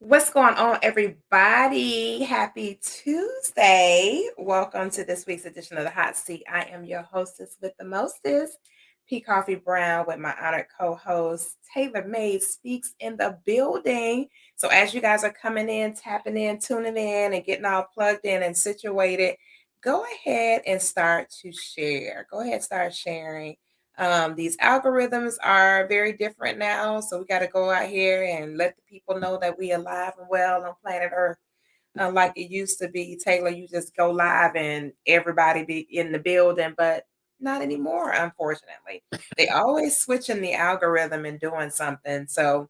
What's going on, everybody? Happy Tuesday. Welcome to this week's edition of the Hot Seat. I am your hostess with the mostest, P. Coffee Brown, with my honored co host, Taylor May Speaks in the building. So, as you guys are coming in, tapping in, tuning in, and getting all plugged in and situated, go ahead and start to share. Go ahead, start sharing. These algorithms are very different now, so we got to go out here and let the people know that we alive and well on planet Earth, like it used to be. Taylor, you just go live and everybody be in the building, but not anymore, unfortunately. They always switching the algorithm and doing something. So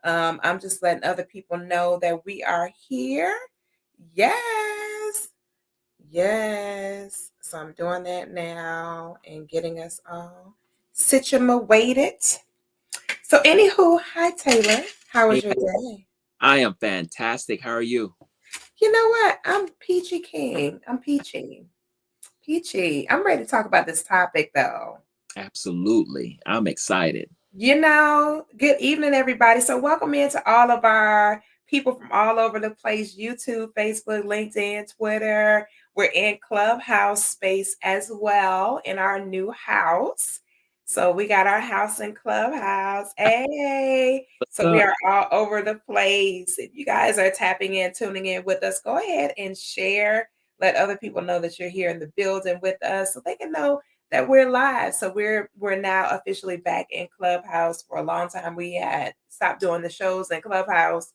I'm just letting other people know that we are here. Yes. Yes. So I'm doing that now and getting us all situated. So, anywho, hi Taylor. How was Hey, your day? I am fantastic. How are you? You know what? I'm peachy king. I'm peachy. Peachy. I'm ready to talk about this topic though. Absolutely. I'm excited. Good evening, everybody. So, welcome into all of our people from all over the place: YouTube, Facebook, LinkedIn, Twitter. We're in Clubhouse space as well in our new house. So, we got our house in Clubhouse. Hey, What's so we up? are all over the place. If you guys are tapping in, tuning in with us, go ahead and share. Let other people know that you're here in the building with us so they can know that we're live. So we're now officially back in Clubhouse. For a long time, we had stopped doing the shows in Clubhouse.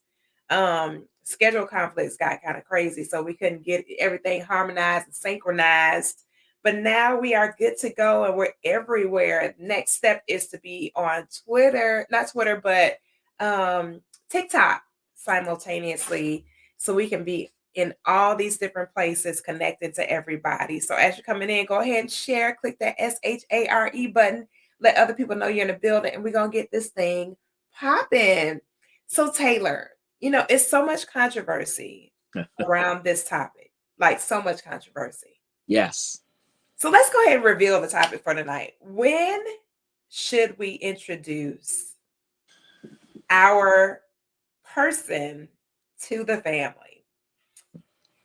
Schedule conflicts got kind of crazy, so we couldn't get everything harmonized and synchronized. But now we are good to go, and we're everywhere. Next step is to be on Twitter, not Twitter, but TikTok simultaneously, so we can be in all these different places connected to everybody. So as you're coming in, go ahead and share, click that SHARE button, let other people know you're in the building, and we're going to get this thing popping. So, Taylor, it's so much controversy around this topic, like so much controversy. Yes. So, let's go ahead and reveal the topic for tonight. When should we introduce our person to the family?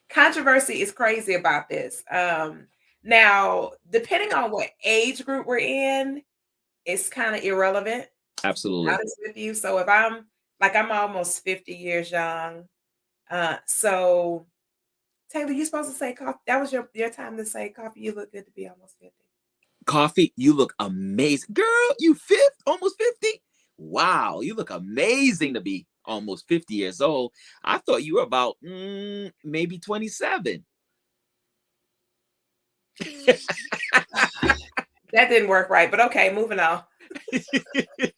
Controversy is crazy about this. Now, depending on what age group we're in, it's kind of irrelevant, Absolutely. honest with you. So if I'm almost 50 years young. So Taylor, you supposed to say coffee. That was your time to say coffee. You look good to be almost 50. Coffee, you look amazing. Girl, you almost 50? Wow, you look amazing to be almost 50 years old. I thought you were about maybe 27. That didn't work right, but okay, moving on. It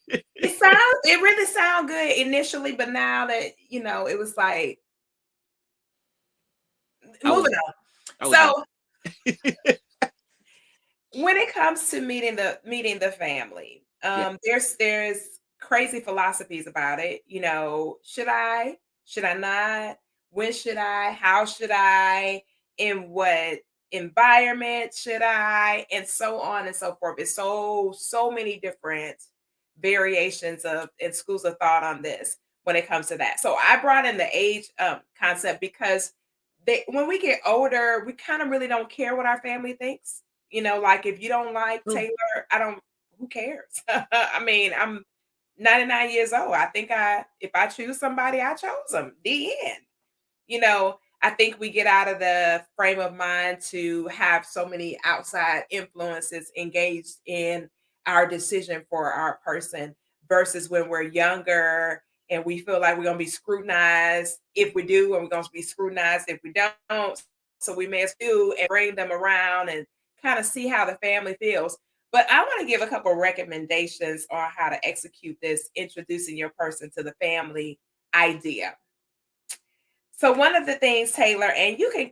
really sound good initially, but now that it was like I was moving on. I was about So when it comes to meeting the family, yeah. there's crazy philosophies about it. Should I not, when should I, how should I, in what environment should I, and so on and so forth. It's so many different variations of and schools of thought on this when it comes to that. So I brought in the age concept because when we get older, we kind of really don't care what our family thinks. Like if you don't like True. Taylor, who cares? I mean, I'm 99 years old. I think if I choose somebody, I chose them. The end. I think we get out of the frame of mind to have so many outside influences engaged in our decision for our person versus when we're younger and we feel like we're going to be scrutinized if we do, and we're going to be scrutinized if we don't. So we may as well do and bring them around and kind of see how the family feels. But I want to give a couple of recommendations on how to execute this introducing your person to the family idea. So one of the things, Taylor, and you can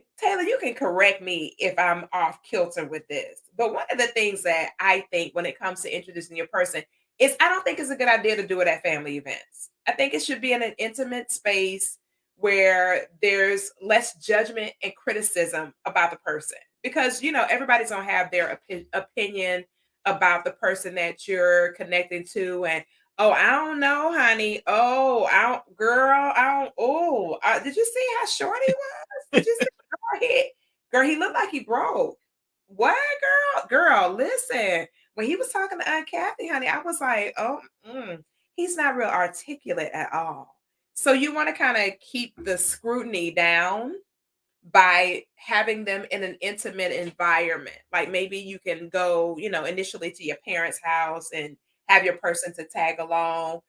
correct me if I'm off kilter with this, but one of the things that I think when it comes to introducing your person is I don't think it's a good idea to do it at family events. I think it should be in an intimate space where there's less judgment and criticism about the person because everybody's gonna have their opinion about the person that you're connecting to, and Oh, I don't know, honey. Oh, I don't, girl. I don't. Oh, did you see how short he was? Did you see? Girl, he looked like he broke. What, girl? Girl, listen. When he was talking to Aunt Kathy, honey, I was like, oh, he's not real articulate at all. So you want to kind of keep the scrutiny down by having them in an intimate environment. Like maybe you can go, initially to your parents' house and have your person to tag along,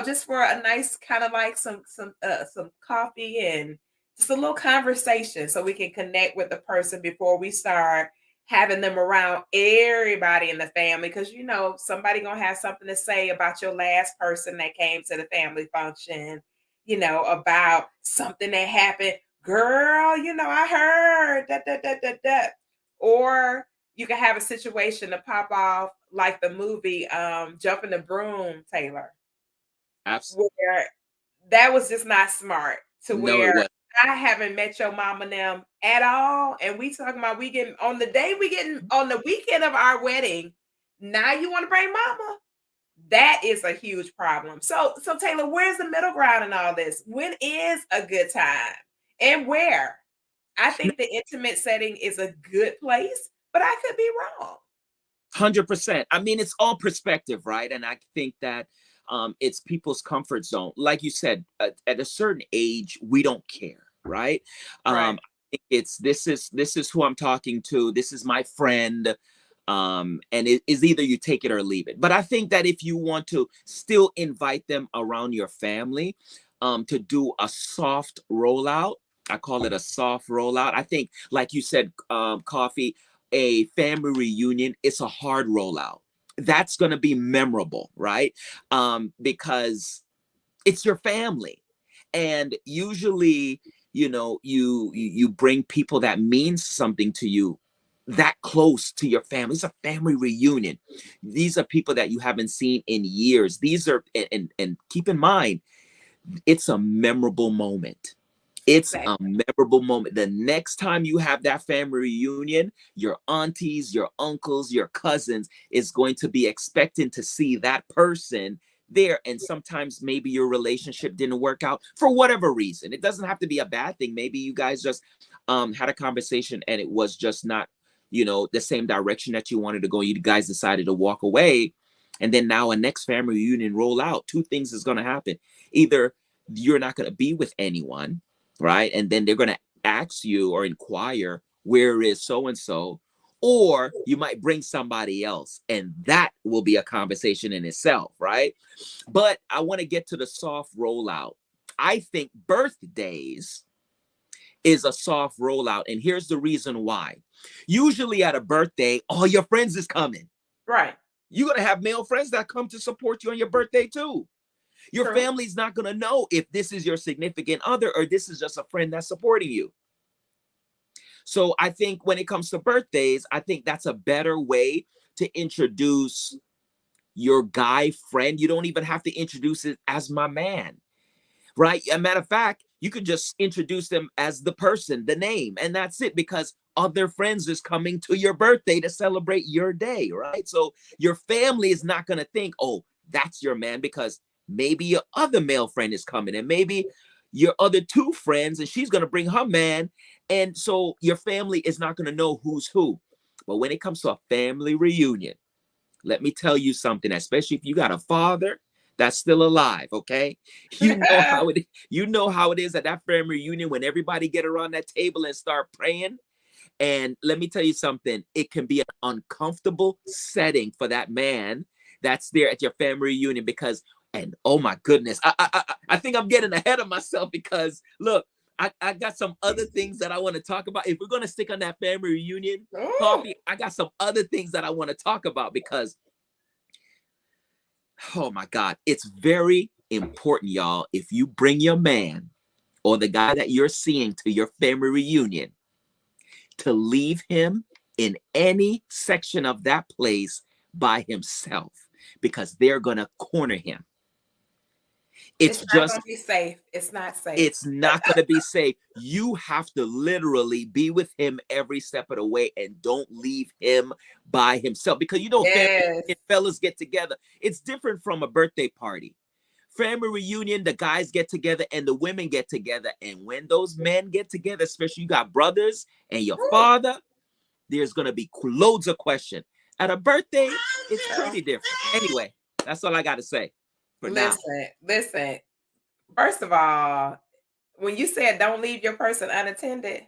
just for a nice kind of like some coffee and just a little conversation so we can connect with the person before we start having them around everybody in the family, because somebody gonna have something to say about your last person that came to the family function, about something that happened. Girl, I heard that. Or you can have a situation to pop off like the movie Jumping the Broom, Taylor, Absolutely. where that was just not smart, to No, it where was. I haven't met your mom and them at all. And we talking about we getting on the day we getting on the weekend of our wedding. Now you want to bring mama? That is a huge problem. So Taylor, where's the middle ground in all this? When is a good time? And where? I think the intimate setting is a good place, but I could be wrong. 100%. I mean, it's all perspective, right? And I think that it's people's comfort zone. Like you said, at a certain age, we don't care, right? Right. It's this is who I'm talking to. This is my friend. And it is either you take it or leave it. But I think that if you want to still invite them around your family, to do a soft rollout, I call it a soft rollout. I think, like you said, Coffee, a family reunion, it's a hard rollout. That's going to be memorable, right? Because it's your family. And usually, you bring people that means something to you, that close to your family. It's a family reunion. These are people that you haven't seen in years. These are, and keep in mind, it's a memorable moment. It's a Exactly. memorable moment. The next time you have that family reunion, your aunties, your uncles, your cousins is going to be expecting to see that person there. And sometimes maybe your relationship didn't work out for whatever reason. It doesn't have to be a bad thing. Maybe you guys just had a conversation and it was just not, the same direction that you wanted to go. You guys decided to walk away. And then now a next family reunion roll out. Two things is going to happen. Either you're not going to be with anyone, right? And then they're going to ask you or inquire, where is so and so? Or you might bring somebody else, and that will be a conversation in itself, right? But I want to get to the soft rollout. I think birthdays is a soft rollout, and here's the reason why. Usually at a birthday, all your friends is coming. Right. You're going to have male friends that come to support you on your birthday too. Your True. family's not going to know if this is your significant other or this is just a friend that's supporting you. So I think when it comes to birthdays, I think that's a better way to introduce your guy friend. You don't even have to introduce it as my man, right? A matter of fact, you could just introduce them as the person, the name, and that's it, because other friends is coming to your birthday to celebrate your day, right? So your family is not going to think, oh, that's your man, because maybe your other male friend is coming and maybe your other two friends and she's going to bring her man. And so your family is not going to know who's who. But when it comes to a family reunion, let me tell you something, especially if you got a father that's still alive, okay? You know how it is at that family reunion when everybody get around that table and start praying. And let me tell you something, it can be an uncomfortable setting for that man that's there at your family reunion because, and oh my goodness, I think I'm getting ahead of myself because look, I got some other things that I want to talk about. If we're going to stick on that family reunion, Ooh. Coffee, I got some other things that I want to talk about because, oh my God, it's very important, y'all. If you bring your man or the guy that you're seeing to your family reunion, to leave him in any section of that place by himself because they're going to corner him. It's It's not just gonna be safe. It's not safe. it's not going to be safe. You have to literally be with him every step of the way and don't leave him by himself, because you know family Yes. and fellas get together. It's different from a birthday party. Family reunion, the guys get together and the women get together, and when those men get together, especially you got brothers and your Woo, father, there's going to be loads of question. At a birthday, it's girl. pretty different. Anyway, that's all I got to say for now. Listen. First of all, when you said don't leave your person unattended,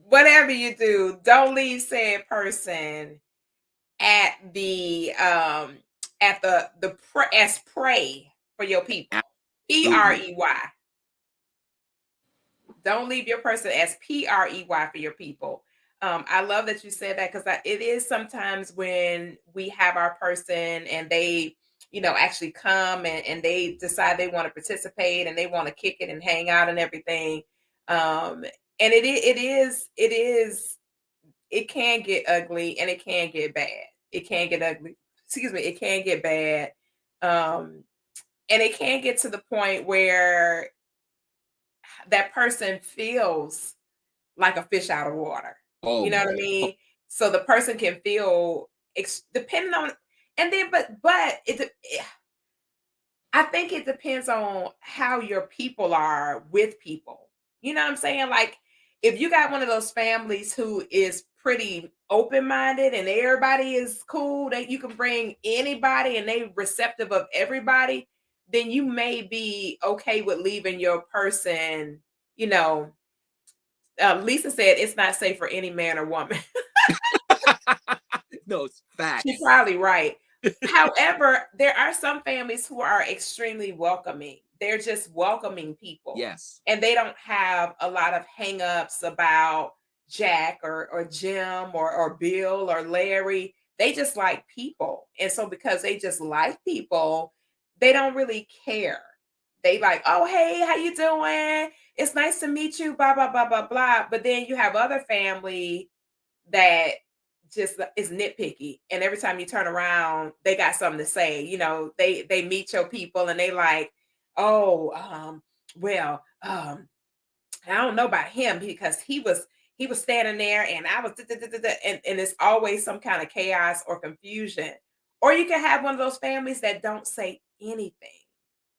whatever you do, don't leave said person at as prey for your people. Absolutely. PREY. Don't leave your person as PREY for your people. I love that you said that, because it is sometimes when we have our person and they, actually come and they decide they want to participate and they want to kick it and hang out and everything. And it can get ugly and it can get bad. It can get ugly. Excuse me. It can get bad. Um, and it can get to the point where that person feels like a fish out of water. Oh You know my. what I mean? So the person can feel depending on, and then but I think it depends on how your people are with people. You know what I'm saying? Like, if you got one of those families who is pretty open-minded and everybody is cool, that you can bring anybody and they receptive of everybody, then you may be okay with leaving your person, you know. Lisa said it's not safe for any man or woman. No, it's She's facts. probably right. However, there are some families who are extremely welcoming. They're just welcoming people. Yes. And they don't have a lot of hangups about Jack or Jim or Bill or Larry. They just like people. And so because they just like people, they don't really care. They like, oh, hey, how you doing? It's nice to meet you, blah, blah, blah, blah, blah. But then you have other family that just is nitpicky, and every time you turn around they got something to say. They meet your people and they like, oh, well, I don't know about him because he was standing there and I was and it's always some kind of chaos or confusion. Or you can have one of those families that don't say anything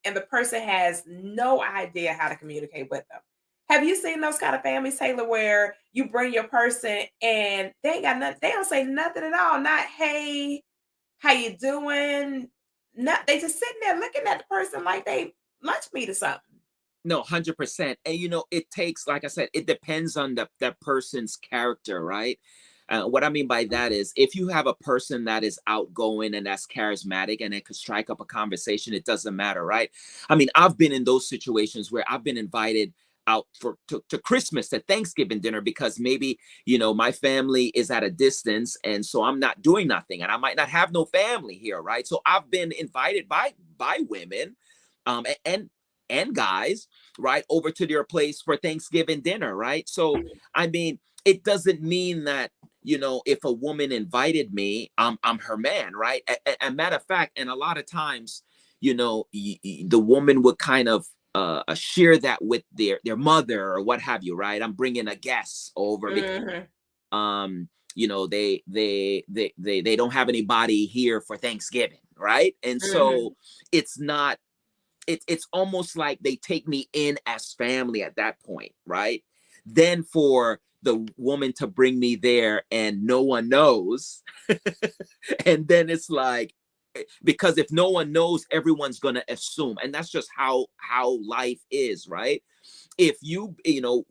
and the person has no idea how to communicate with them. Have you seen those kind of families, Taylor, where you bring your person and they ain't got nothing, they don't say nothing at all, not hey, how you doing? Not, they just sitting there looking at the person like they lunch meat or something. No, 100%. And it takes, like I said, it depends on that person's character, right? What I mean by that is, if you have a person that is outgoing and that's charismatic and it could strike up a conversation, it doesn't matter, right? I mean, I've been in those situations where I've been invited out to Christmas, to Thanksgiving dinner, because maybe, my family is at a distance, and so I'm not doing nothing and I might not have no family here, right? So I've been invited by women, and guys, right, over to their place for Thanksgiving dinner, right? So, I mean, it doesn't mean that, if a woman invited me, I'm her man, right? And matter of fact, and a lot of times, the woman would kind of share that with their mother or what have you, right? I'm bringing a guest over because Hmm. they don't have anybody here for Thanksgiving, right? And so Hmm. it's not it's almost like they take me in as family at that point, right? Then for the woman to bring me there and no one knows, and then it's like, because if no one knows, everyone's going to assume, and that's just how life is, right? If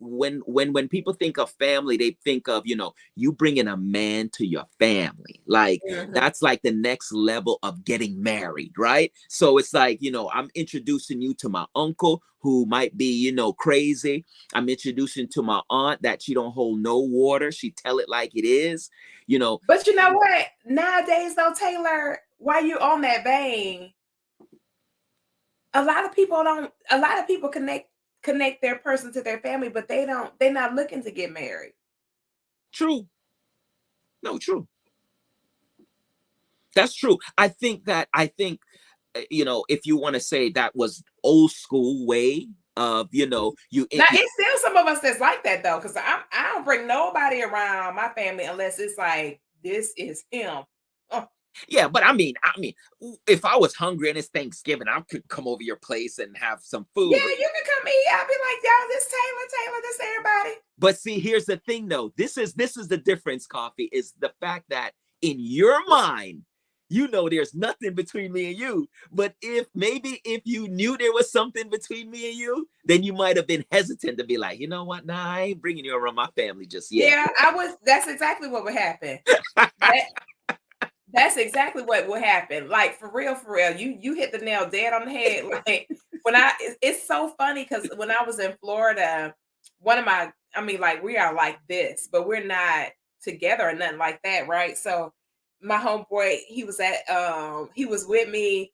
when people think of family, they think of, you bringing a man to your family, like Hmm. that's like the next level of getting married, right? So it's like, I'm introducing you to my uncle who might be, crazy. I'm introducing to my aunt that she don't hold no water, she tell it like it is, you know But you know what? Nowadays, though, Taylor, while you on that vein, a lot of people connect their person to their family, but they're not looking to get married. True. No, true. That's true. I think if you want to say that was old school way of Now it's still some of us that's like that though, because I don't bring nobody around my family unless it's like this is him. Oh, yeah, but I mean, if I was hungry and it's Thanksgiving, I could come over your place and have some yeah, food. you can come eat. I'll be like, y'all, this Taylor, this everybody. But see, here's the thing though. This is the difference, Coffee, is the fact that in your mind, there's nothing between me and you. But if you knew there was something between me and you, then you might have been hesitant to be like, you know what? Nah, I ain't bringing you around my family just yet. Yeah, that's exactly what would happen. That that's exactly what would happen. Like for real. You hit the nail dead on the head. Like when it's so funny because when I was in Florida, one of my I mean, like we are like this, but we're not together or nothing like that, right? So my homeboy, he was with me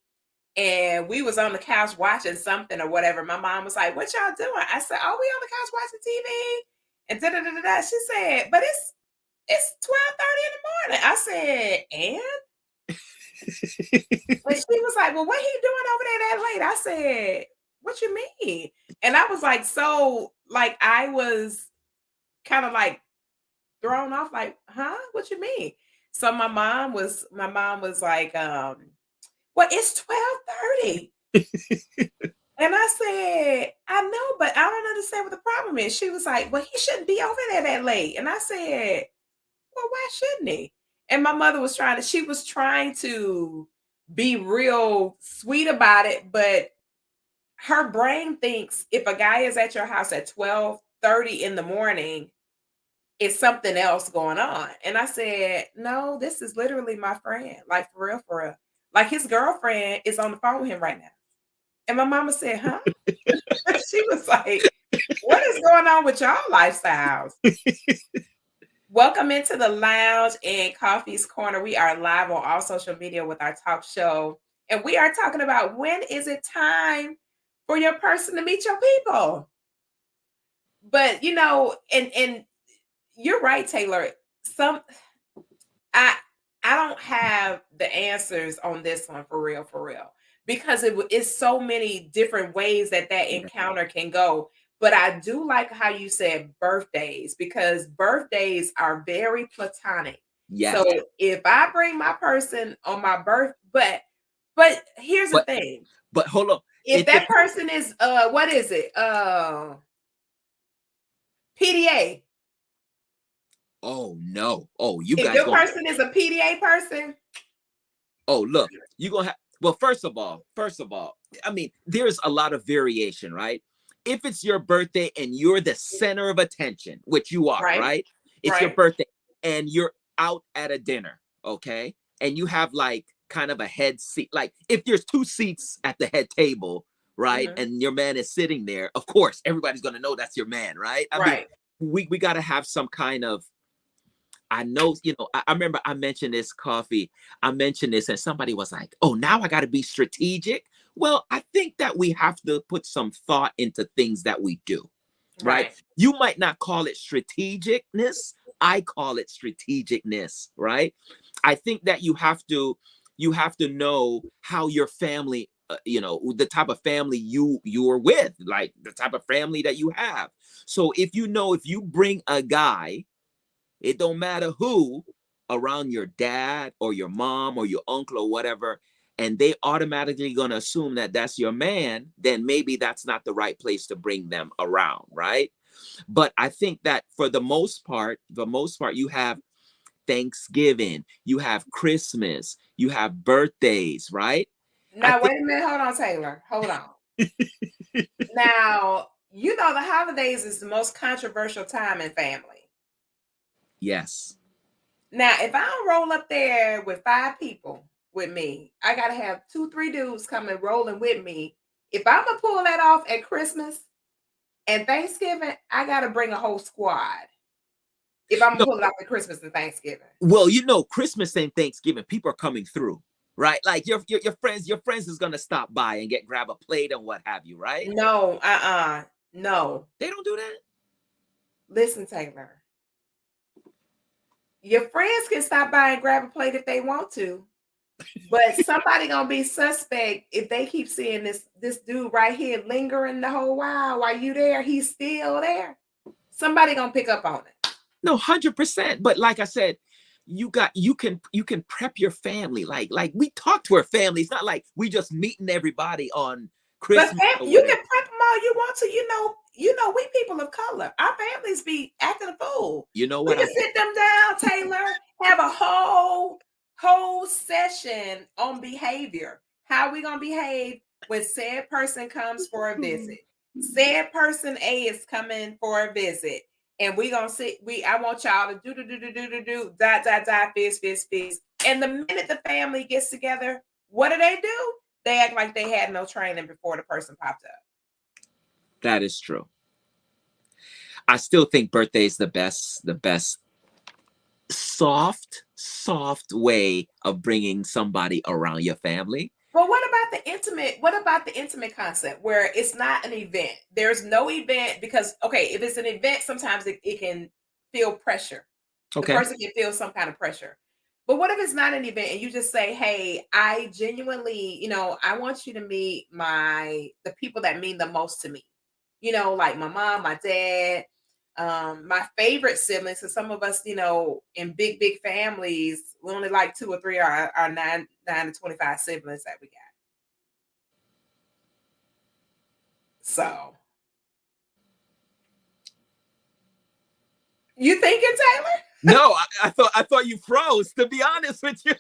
and we was on the couch watching something or whatever. My mom was like, "What y'all doing?" I said, "Oh, we on the couch watching TV." And da da da da da. She said, "But it's 12:30 in the morning." I said, and she was like, "Well, what he doing over there that late?" I said, "What you mean?" And I was like, so like I was kind of like thrown off, like, huh? What you mean? So my mom was like, well, it's 12:30. And I said, I know, but I don't understand what the problem is. She was like, well, he shouldn't be over there that late. And I said, well, why shouldn't he? And my mother was she was trying to be real sweet about it, but her brain thinks if a guy is at your house at 12:30 in the morning, it's something else going on. And I said, no, this is literally my friend. Like for real, for real. Like his girlfriend is on the phone with him right now. And my mama said, huh? She was like, what is going on with y'all lifestyles? Welcome into the lounge and Coffee's Corner. We are live on all social media with our talk show. And we are talking about when is it time for your person to meet your people? But and you're right, Taylor. Some I I don't have the answers on this one for real, because it's so many different ways that Yeah. encounter can go. But I do like how you said birthdays because birthdays are very platonic. So Yes. if I bring my person on my but here's the But thing. but hold on. If It that depends. person is what is it? PDA. Oh no. Oh, you If guys your gonna person is a PDA person, oh look, you gonna have well, first of all, I mean, there's a lot of variation, right? If it's your birthday and you're the center of attention, which you are, right? right? It's your Right. birthday and you're out at a dinner, okay? And you have like kind of a head seat. Like if there's two seats at the head table, right? Mhm. And your man is sitting there, of course, everybody's gonna know that's your man, right? I mean, Right. we gotta have some kind of I know, I remember I mentioned this Coffee. I mentioned this, and somebody was like, oh, now I got to be strategic. Well, I think that we have to put some thought into things that we do, right? Right. You might not call it strategicness. I call it strategicness, right? I think that you have to know how your family, the type of family you're with, like the type of family that you have. So if you bring a guy, it don't matter who, around your dad or your mom or your uncle or whatever, and they automatically going to assume that that's your man, then maybe that's not the right place to bring them around, right? But I think that for the most part, you have Thanksgiving, you have Christmas, you have birthdays, right? I Now, think wait a minute. Hold on, Taylor. Hold on. Now, the holidays is the most controversial time in family. yes. Now, if I don't roll up there with 5 people with me, I got to have 2, 3 dudes coming rolling with me. If I'm going to pull that off at Christmas and Thanksgiving, I got to bring a whole squad. If I'm going to No, pull it off at Christmas and Thanksgiving. well, Christmas and Thanksgiving, people are coming through, right? Like your friends is gonna stop by and grab a plate and what have you, right? No, no. They don't do that. Listen, Taylor. Your friends can stop by and grab a plate if they want to. But somebody gonna be suspect if they keep seeing this dude right here lingering the whole while you there, he's still there. Somebody gonna pick up on it. No, 100%. But like I said, you can prep your family. Like we talk to our family. It's not like we just meeting everybody on But Christmas or you whatever. can prep them all you want to. We people of color. Our families be acting a fool. You know We what? can sit them down, Taylor, have a whole session on behavior. How we gonna behave when said person comes for a visit? Said person A is coming for a visit, and we gonna sit. I want y'all to do dot dot dot fist. And the minute the family gets together, what do? They act like they had no training before the person popped up. That is true. I still think birthday is the best soft way of bringing somebody around your family. But what about the intimate? What about the intimate concept where it's not an event? There's no event because okay, if it's an event, sometimes it can feel pressure. The Okay. person can feel some kind of pressure. But what if it's not an event and you just say, "Hey, I genuinely, I want you to meet the people that mean the most to me. Like my mom, my dad, my favorite siblings. So some of us, in big families, we only like two or three are our nine to 25 siblings that we got. So you thinking, Taylor? No, I thought you froze. To be honest with you,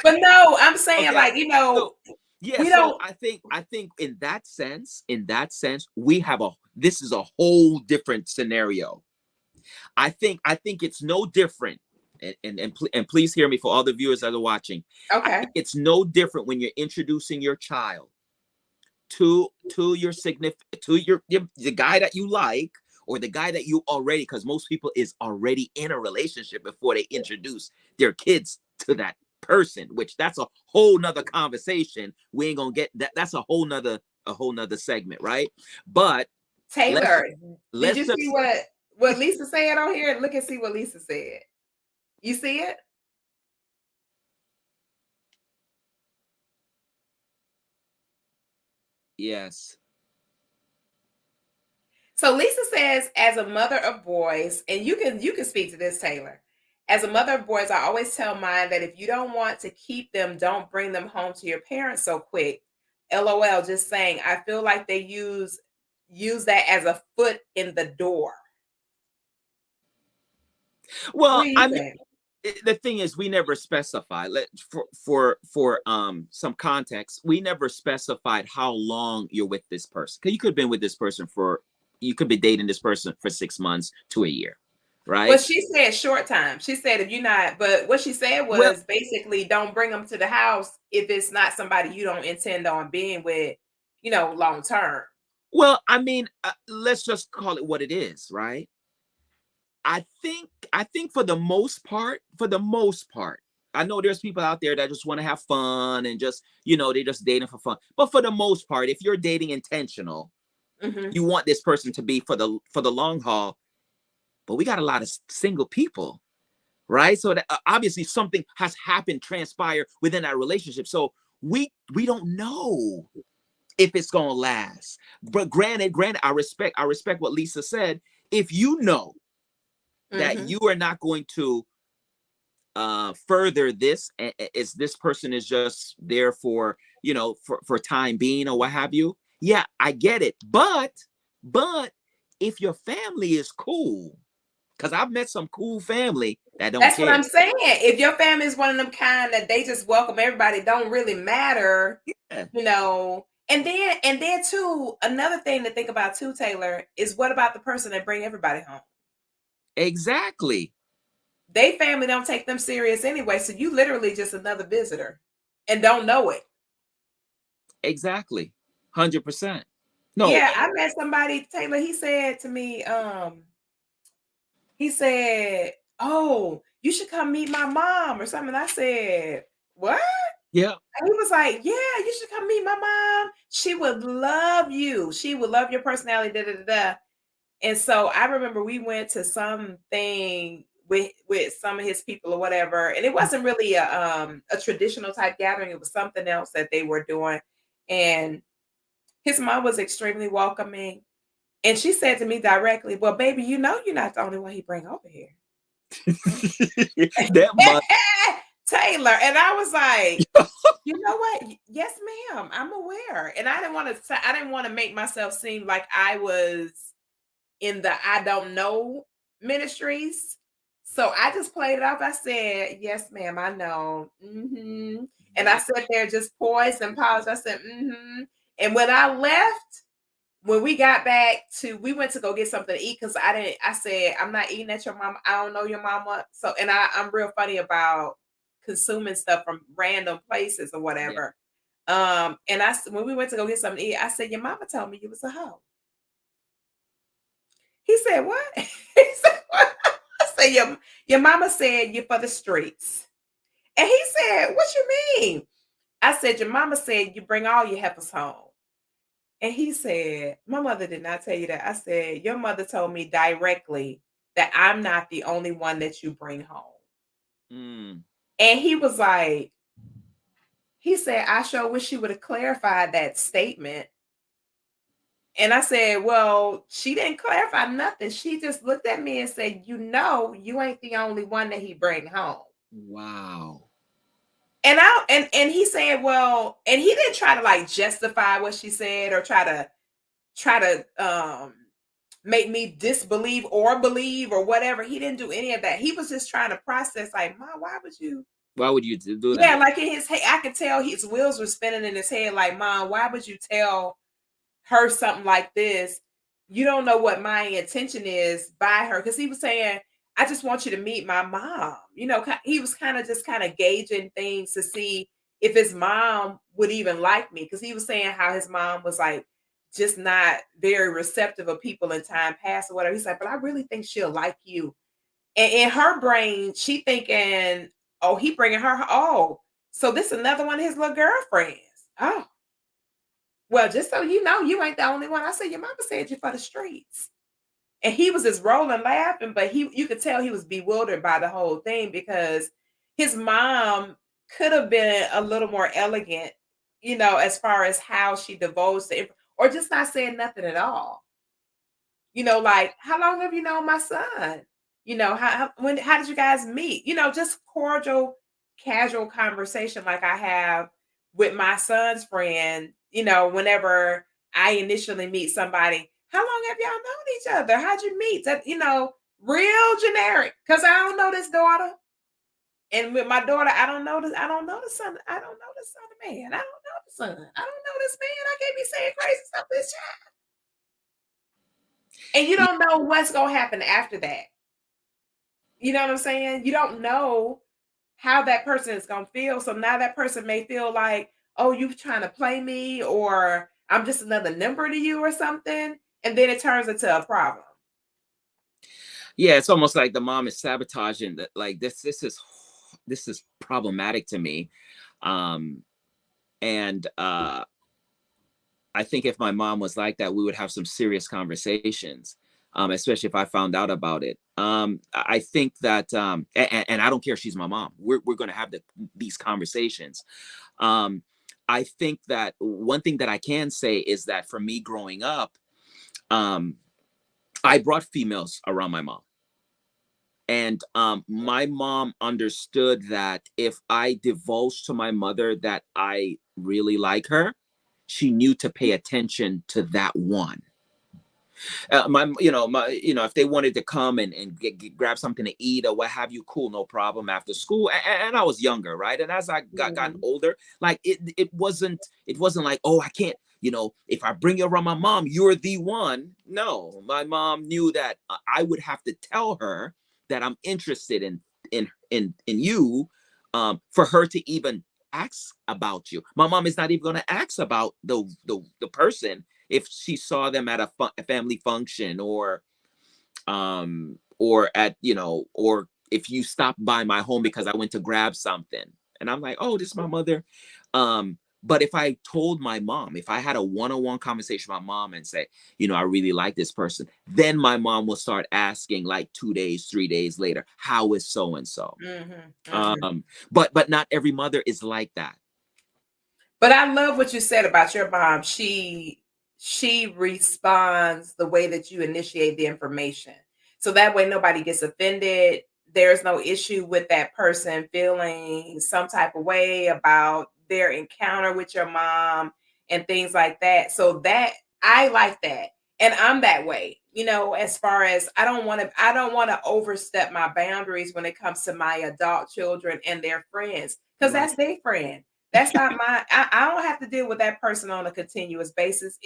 But no, I'm saying okay. like, So yeah, we so don't. I think in that sense, we have a this is a whole different scenario. I think it's no different. And please hear me for all the viewers that are watching. I Okay. think it's no different when you're introducing your child to your significant to your the guy that you like or the guy that you already, because most people is already in a relationship before they introduce their kids to that person, which that's a whole nother conversation. We ain't gonna get that. That's a whole nother segment, right? But let's Taylor, did let's you see just what Lisa said on here? Look and see what Lisa said. You see it? yes. So Lisa says, as a mother of boys, and you can speak to this, Taylor. As a mother of boys, I always tell mine that if you don't want to keep them, don't bring them home to your parents so quick. LOL, just saying. I feel like they use that as a foot in the door. What Well, do you I mean, think? the thing is, we never specified. For some context, we never specified how long you're with this person. Because you could have been with this person you could be dating this person for 6 months to a year, Well, right? she said short time. She said if you're not, but what she said Well, was basically don't bring them to the house if it's not somebody you don't intend on being with, long term. I mean, let's just call it what it is, right? I think for the most part, I know there's people out there that just want to have fun and just they're just dating for fun. But for the most part, if you're dating intentional, Hmm. you want this person to be for the long haul. But we got a lot of single people, right? So that obviously something has happened, transpired within that relationship. So we don't know if it's gonna last. But granted, I respect what Lisa said. If you know that Hmm. you are not going to further this, is this person is just there for for time being or what have you, yeah, I get it. But if your family is cool, because I've met some cool family that don't That's what care. I'm saying. If your family is one of them kind that they just welcome everybody, don't really matter, Yeah, And then too, another thing to think about too, Taylor, is what about the person that bring everybody home? exactly. They family don't take them serious anyway, so you literally just another visitor and don't know it. Exactly. 100%. No. Yeah, I met somebody, Taylor. He said to me, he said, "Oh, you should come meet my mom or something." I said, "What?" Yeah. And he was like, "Yeah, you should come meet my mom. She would love you. She would love your personality." Da da da da. And so I remember we went to something with some of his people or whatever. And it wasn't really a traditional type gathering. It was something else that they were doing. And his mom was extremely welcoming. And she said to me directly, "Well, baby, you know you're not the only one he bring over here." That month. Taylor. And I was like, you know what? Yes, ma'am. I'm aware. And I didn't want to make myself seem like I was in the I don't know ministries. So I just played it off. I said, "Yes, ma'am, I know." And I sat there just poised and paused. I said, And when I left, when we got back we went to go get something to eat because I said, "I'm not eating at your mama. I don't know your mama." So, and I'm real funny about consuming stuff from random places or Yeah. whatever. And when we went to go get something to eat, I said, "Your mama told me you was a hoe." He said, "What?" He said, "What?" I said, your mama said you're for the streets. And he said, "What you mean?" I said, "Your mama said you bring all your heifers home." And he said, "My mother did not tell you that." I said, "Your mother told me directly that I'm not the only one that you bring home." Mm. And he was like, he said, "I sure wish you would have clarified that statement." And I said, "Well, she didn't clarify nothing. She just looked at me and said, you know, you ain't the only one that he bring home." Wow. And he said, "Well," and he didn't try to like justify what she said or try to make me disbelieve or believe or whatever. He didn't do any of that. He was just trying to process, like, "Ma, why would you?" Why would you do Yeah, that? like in his head, I could tell his wheels were spinning in his head, like, "Mom, why would you tell her something like this? You don't know what my intention is by her." Because he was saying, "I just want you to meet my mom." He was kind of gauging things to see if his mom would even like me. Because he was saying how his mom was like just not very receptive of people in time past or whatever. He's like, "But I really think she'll like you." And in her brain, she thinking, "Oh, he bringing her. Oh, so this another one of his little girlfriends. Oh, well, just so you know, you ain't the only one." I said, "Your mama said you for the streets." And he was just rolling laughing, but you could tell he was bewildered by the whole thing because his mom could have been a little more elegant, as far as how she divulged or just not saying nothing at all. Like, "How long have you known my son? How did you guys meet?" Just cordial, casual conversation like I have with my son's friend, whenever I initially meet somebody. "How long have y'all known each other? How'd you meet?" That, real generic. Cause I don't know this daughter. And with my daughter, I don't know the son. I don't know the son of man. I don't know the son. I don't know this man. I can't be saying crazy stuff to this child. And you Yeah. don't know what's gonna happen after that. You know what I'm saying? You don't know how that person is gonna feel. So now that person may feel like, "Oh, you trying to play me," or "I'm just another number to you," or something. And then it turns into a problem. Yeah, it's almost like the mom is sabotaging that. Like this is problematic to me. Um, and I think if my mom was like that, we would have some serious conversations. Especially if I found out about it. I think that, and I don't care if she's my mom. We're going to have these conversations. Um, I think that one thing that I can say is that for me growing up, um, I brought females around my mom. And my mom understood that if I divulged to my mother that I really like her, she knew to pay attention to that one. If they wanted to come and grab something to eat or what have you, cool, no problem after school. And I was younger, right? And as I gotten Mhm. older, like it wasn't like, oh, I can't. If I bring you around my mom, you're the one. No, my mom knew that I would have to tell her that I'm interested in you, for her to even ask about you. My mom is not even going to ask about the person if she saw them at a family function, or at or if you stopped by my home because I went to grab something and I'm like, oh, this is my mother. But if I told my mom, if I had a one-on-one conversation with my mom and say, I really like this person, then my mom will start asking like 2 days, 3 days later, how is so and so? Mhm, mhm. But not every mother is like that. But I love what you said about your mom. She responds the way that you initiate the information. So that way nobody gets offended. There's no issue with that person feeling some type of way about their encounter with your mom and things like that. So that I like that. And I'm that way. As far as I don't want to overstep my boundaries when it comes to my adult children and their friends, because Right. that's their friend. That's not my I don't have to deal with that person on a continuous basis.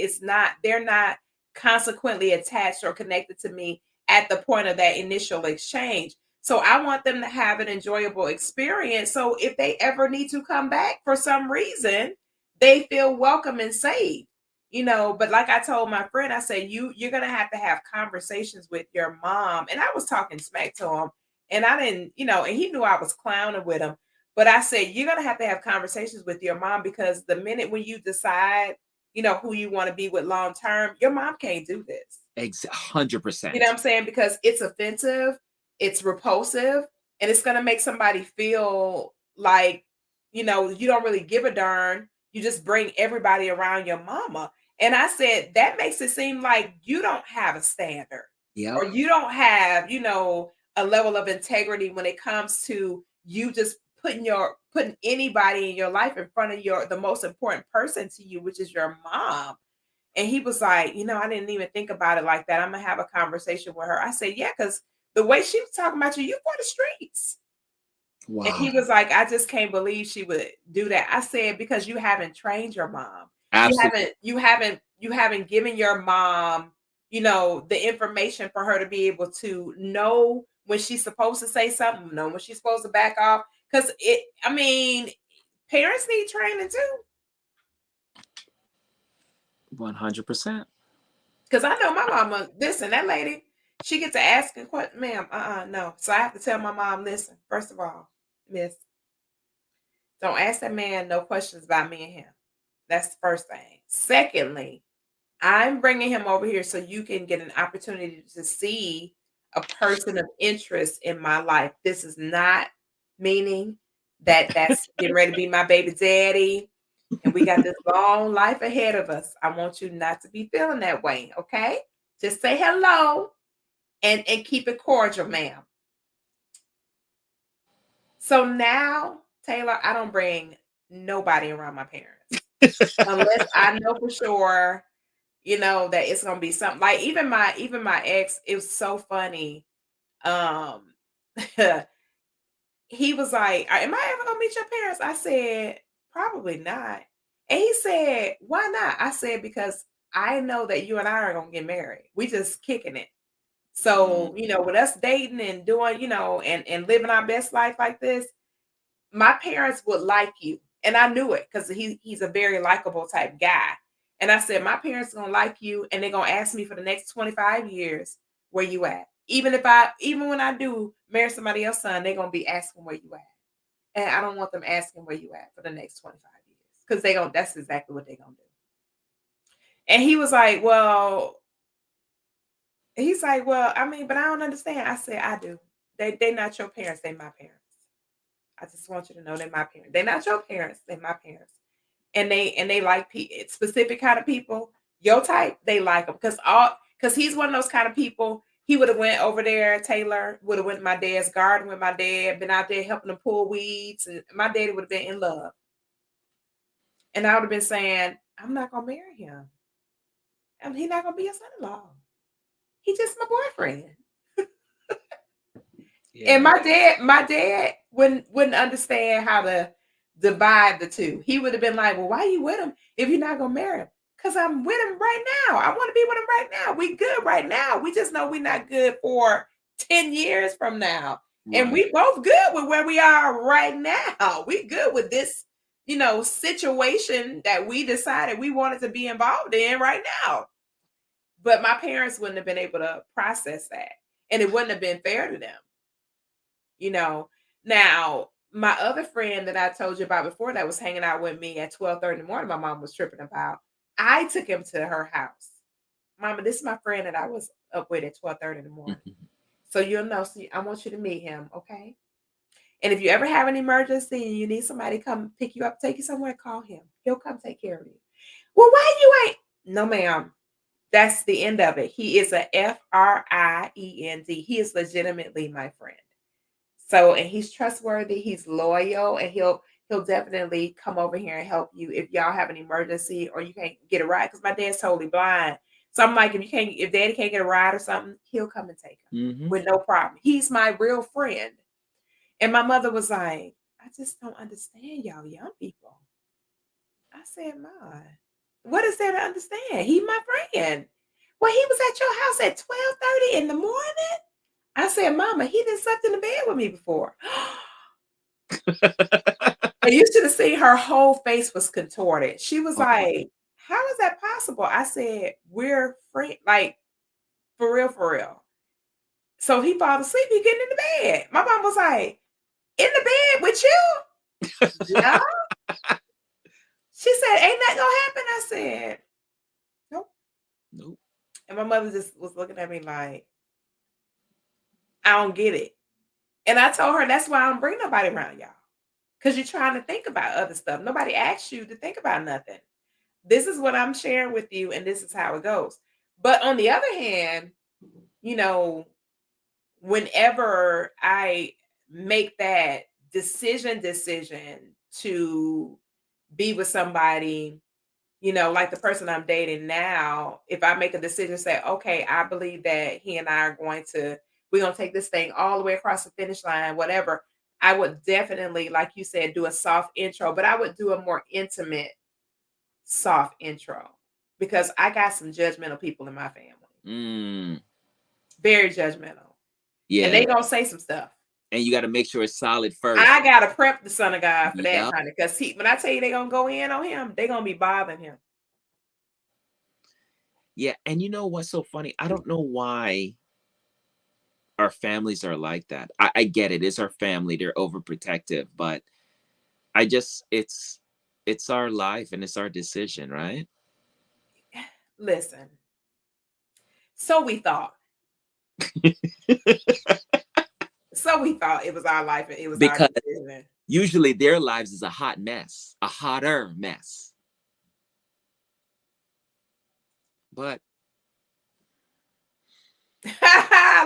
They're not consequently attached or connected to me at the point of that initial exchange. So I want them to have an enjoyable experience. So if they ever need to come back for some reason, they feel welcome and safe. But like I told my friend, I said, you're gonna have to have conversations with your mom. And I was talking smack to him, and I didn't, and he knew I was clowning with him. But I said, you're going to have conversations with your mom, because the minute when you decide, who you want to be with long term, your mom can't do this. 100%. I'm saying? Because it's offensive, it's repulsive, and it's going to make somebody feel like, you don't really give a darn. You just bring everybody around your mama. And I said, that makes it seem like you don't have a standard, Yep. or you don't have, a level of integrity when it comes to you just putting anybody in your life in front of the most important person to you, which is your mom. And he was like, I didn't even think about it like that. I'm gonna have a conversation with her. I said, yeah, because the way she was talking about you for the streets. And Wow. he was like, I just can't believe she would do that. I said, because you haven't trained your mom. You Absolutely. haven't, you haven't, you haven't given your mom, the information for her to be able to know when she's supposed to say something, know when she's supposed to back off. Because parents need training too. 100%. Because I know my mama, listen, that lady, she gets to asking questions, ma'am, no. So I have to tell my mom, listen, first of all, miss, don't ask that man no questions about me and him. That's the first thing. Secondly, I'm bringing him over here so you can get an opportunity to see a person of interest in my life. This is not meaning that that's getting ready to be my baby daddy and we got this long life ahead of us. I want you not to be feeling that way, okay? Just say hello and keep it cordial, ma'am. So now, Taylor, I don't bring nobody around my parents unless I know for sure, that it's gonna be something. Like even my ex, it was so funny. Um he was like, Am I ever gonna meet your parents? I said, probably not. And he said, why not? I said, because I know that you and I are gonna get married. We just kicking it. Mm. So, with us dating and doing, and living our best life like this, my parents would like you. And I knew it because he's a very likable type guy. And I said, my parents are gonna like you, and they're gonna ask me for the next 25 years, where you at? Even when I do marry somebody else's son, they're gonna be asking where you at. And I don't want them asking where you at for the next 25 years. Because that's exactly what they're gonna do. And he's like, well, I mean, but I don't understand. I said, I do. They not your parents, they my parents. I just want you to know they're my parents. They're not your parents, they're my parents. And they like specific kind of people. Your type, they like them because he's one of those kind of people. He would have went over there. Taylor would have went to my dad's garden with my dad, been out there helping him pull weeds, and my daddy would have been in love. And I would have been saying, I'm not gonna marry him. And he's not gonna be a son-in-law. He's just my boyfriend. And Yeah. my dad wouldn't understand how to divide the two. He would have been like, "Well, why are you with him if you're not gonna marry him?" Because I'm with him right now. I want to be with him right now. We good right now. We just know we're not good for 10 years from now. And Right. we both good with where we are right now. We good with this, situation that we decided we wanted to be involved in right now. But my parents wouldn't have been able to process that. And it wouldn't have been fair to them. you know now my other friend that I told you about before that was hanging out with me at 12:30 in the morning, my mom was tripping about. I took him to her house. Mama, this is my friend that I was up with at 12:30 in the morning. Mhm. So you'll know. So I want you to meet him, okay? And if you ever have an emergency and you need somebody to come pick you up, take you somewhere, call him. He'll come take care of you. Well, why you ain't? No, ma'am. That's the end of it. He is a friend. He is legitimately my friend. So, and he's trustworthy, he's loyal, and he'll definitely come over here and help you if y'all have an emergency or you can't get a ride. Because my dad's totally blind. So I'm like, if daddy can't get a ride or something, he'll come and take him Mhm. with no problem. He's my real friend. And my mother was like, I just don't understand y'all young people. I said, Ma, what is there to understand? He my friend. Well, he was at your house at 12:30 in the morning. I said, Mama, he done slept in the bed with me before. And you should have seen her whole face was contorted. She was Oh, like, how is that possible? I said, we're free, like for real, for real. So he fall asleep, he getting in the bed. My mom was like, in the bed with you? Yeah. She said, ain't that gonna happen? I said, nope. nope. And my mother just was looking at me like, I don't get it. And I told her that's why I don't bring nobody around y'all. Because you're trying to think about other stuff. Nobody asked you to think about nothing. This is what I'm sharing with you, and this is how it goes. But on the other hand, you know, whenever I make that decision to be with somebody, like the person I'm dating now, if I make a decision, say, okay, I believe that he and I are we're going to take this thing all the way across the finish line, whatever. I would definitely, like you said, do a soft intro, but I would do a more intimate, soft intro because I got some judgmental people in my family, Mm, very judgmental, and yeah, they gonna say some stuff. and you got to make sure it's solid first. I gotta prep the son of God for that, Yep. honey, because when I tell you they gonna go in on him, they gonna be bothering him. Yeah, and you know what's so funny? I don't know why our families are like that. I get it. It's our family. They're overprotective, but I just it's our life and it's our decision, right? Listen, so we thought, it was our life and it was our Because decision. usually their lives is a hot mess, a hotter mess. But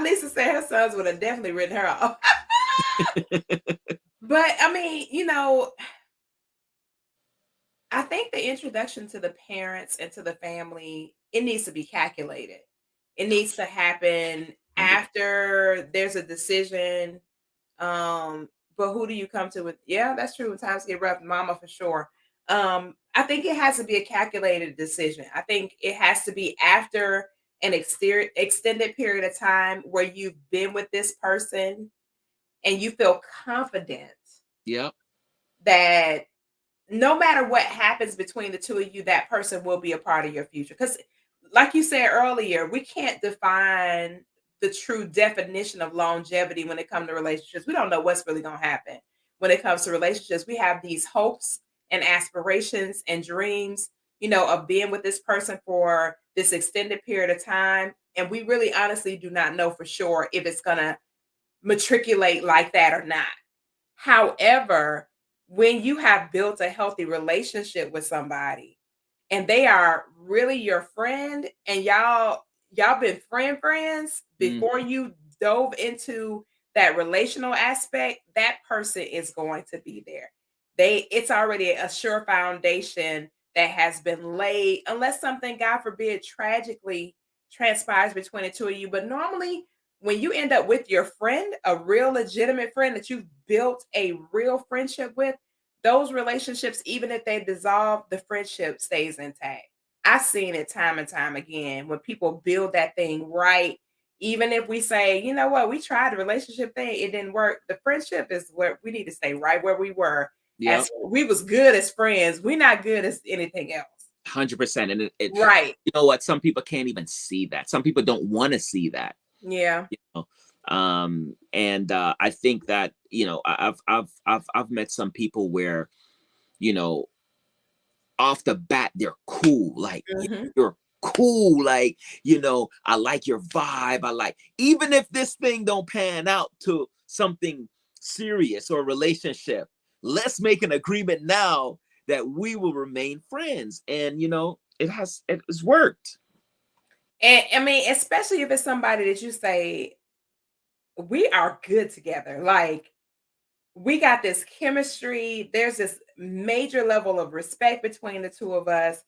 Lisa said her sons would have definitely written her off. But I mean, I think the introduction to the parents and to the family, it needs to be calculated. It needs to happen 100. after there's a decision. But who do you come to with? Yeah, that's true. When times get rough, mama for sure. I think it has to be a calculated decision. I think it has to be after an extended period of time where you've been with this person and you feel confident Yep. that no matter what happens between the two of you, that person will be a part of your future. Because, like you said earlier, we can't define the true definition of longevity when it comes to relationships. We don't know what's really going to happen when it comes to relationships. We have these hopes and aspirations and dreams, of being with this person for this extended period of time. And we really honestly do not know for sure if it's going to matriculate like that or not. However, when you have built a healthy relationship with somebody and they are really your friend and y'all been friends Mm, before you dove into that relational aspect, that person is going to be there. It's already a sure foundation that has been laid unless something, God forbid, tragically transpires between the two of you. But normally when you end up with your friend, a real legitimate friend that you've built a real friendship with, those relationships, even if they dissolve, the friendship stays intact. I've seen it time and time again when people build that thing right. Even if we say, you know what, we tried the relationship thing, it didn't work. The friendship is where we need to stay right where we were. yep. As we was good as friends, we're not good as anything else. 100%. And it Right. you know what? Some people can't even see that. Some people don't want to see that. Yeah. You know? And I think that, I've met some people where, you know, off the bat they're cool, like, Mhm. you're cool, like, I like your vibe, I like, even if this thing don't pan out to something serious or relationship, let's make an agreement now that we will remain friends. And it's worked. And I mean, especially if it's somebody that you say, we are good together. Like, we got this chemistry. There's this major level of respect between the two of us.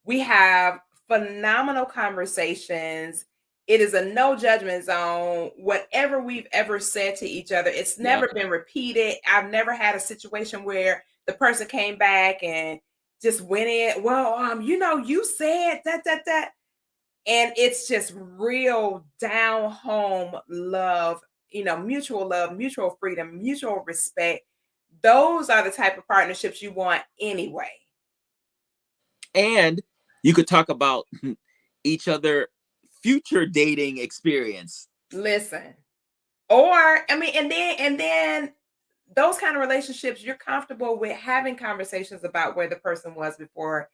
We have phenomenal conversations. It is a no judgment zone. Whatever we've ever said to each other, it's Yep. never been repeated. I've never had a situation where the person came back and just went in, well, you said that. And it's just real down home love, mutual love, mutual freedom, mutual respect. Those are the type of partnerships you want anyway. And you could talk about each other future dating experience. Listen. Or I mean, and then those kind of relationships, you're comfortable with having conversations about where the person was before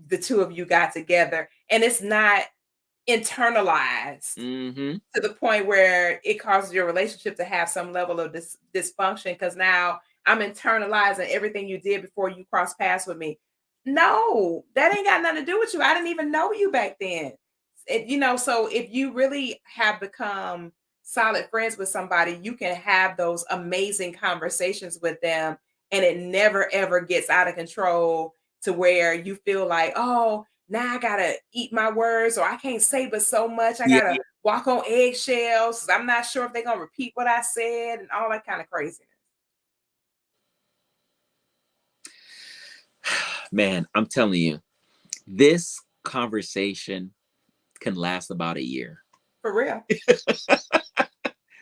the two of you got together. And it's not internalized Mm-hmm. to the point where it causes your relationship to have some level of dysfunction because now I'm internalizing everything you did before you crossed paths with me. No, that ain't got nothing to do with you. I didn't even know you back then. So if you really have become solid friends with somebody, you can have those amazing conversations with them and it never ever gets out of control to where you feel like, oh, now I gotta eat my words, or I can't say but so much. I Yeah. gotta walk on eggshells. I'm not sure if they're gonna repeat what I said and all that kind of craziness. Man, I'm telling you, this conversation can last about a year. For real.